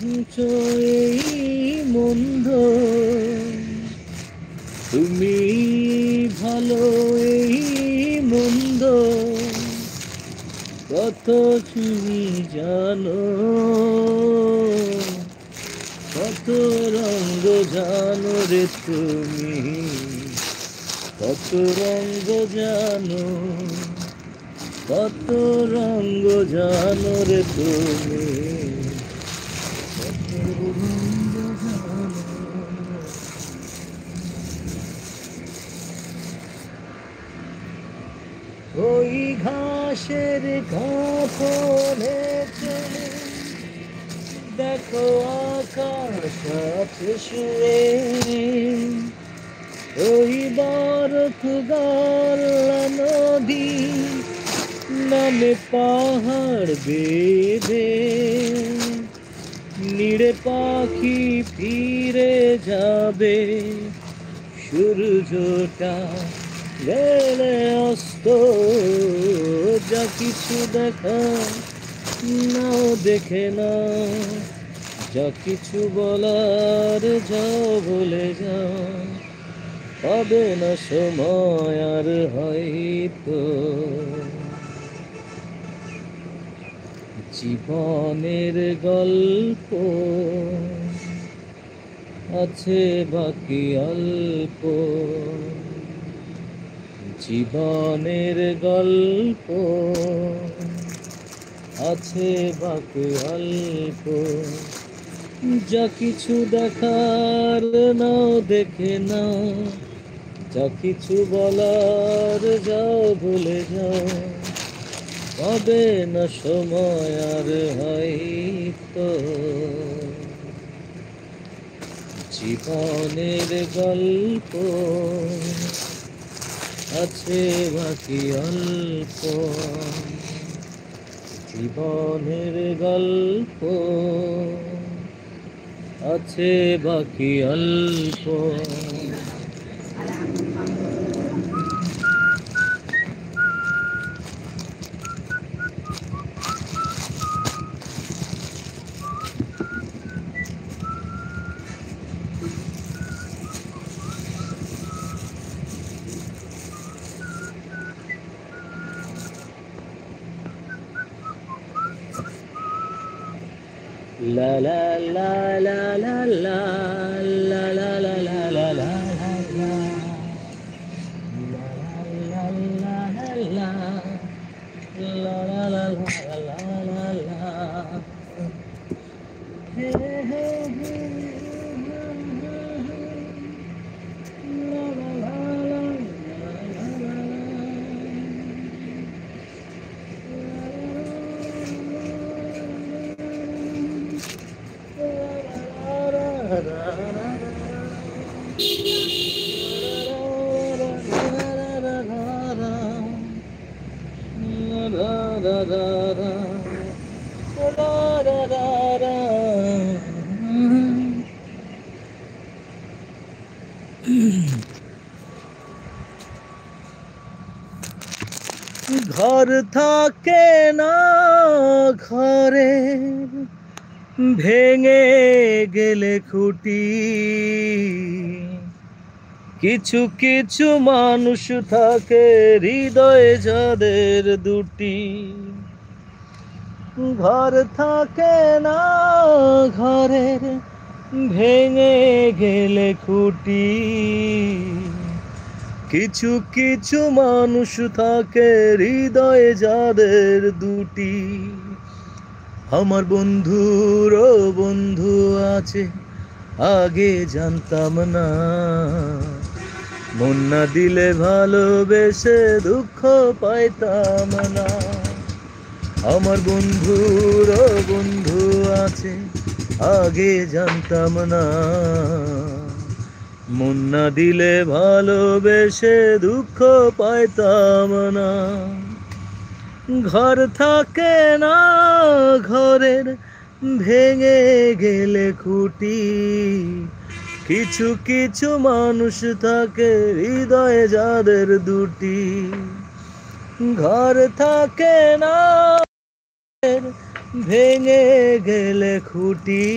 এই মন্দ, তুমি ভালো এই মন্দ, কত তুমি জানো, কত রঙ্গ জানো রে তুমি, কত রঙ্গ জানো, কত রঙ্গ জানো রে তুমি, কত রঙ্গ জানো। ওই ঘাসের কাঁপনে চলে দেখো আকাশ আছে শুয়ে, ওই বরফ গলা নদী নামে পাহাড় বেঁধে, নিড়ে পাখি ফিরে যাবে, সূর্যটা গেলে অস্ত, যা কিছু দেখা নাও দেখে না, যা কিছু বলার যাও বলে যাও, পাবে না সময় আর হয়তো। জীবনের গল্প আছে বাকি অল্প, জীবনের গল্প আছে বাকি অল্প, যা কিছু দেখার নাও দেখে নাও, যা কিছু বলার যাও ভুলে যাও, পাবে না সময় আর হয়তো। জীবনের গল্প আছে বাকি অল্প, জীবনের গল্প আছে বাকি অল্প। La la la la la la la la la la la la la la ঘর থাকে না ঘরে ভেঙে গেলে খুঁটি, কিছু কিছু মানুষ থাকে হৃদয়ে যাদের দুটি। ঘর থাকে না ঘরের ভেঙে গেলে খুঁটি, কিছু কিছু মানুষ থাকে হৃদয়ে যাদের দুটি। আমার বন্ধুরও বন্ধু আছে আগে জানতাম না, মন না দিলে ভালোবেসে দুঃখ পাইতাম না। আমার বন্ধুরও বন্ধু আছে আগে জানতাম না, মন না দিলে ভালোবেসে দুঃখ পাইতাম না। ঘর থাকে না ঘরের ভেঙে গেলে খুঁটি, কিছু কিছু মানুষ থাকে হৃদয়ে যাদের দুটি। ঘর থাকে না ভেঙে গেলে খুঁটি।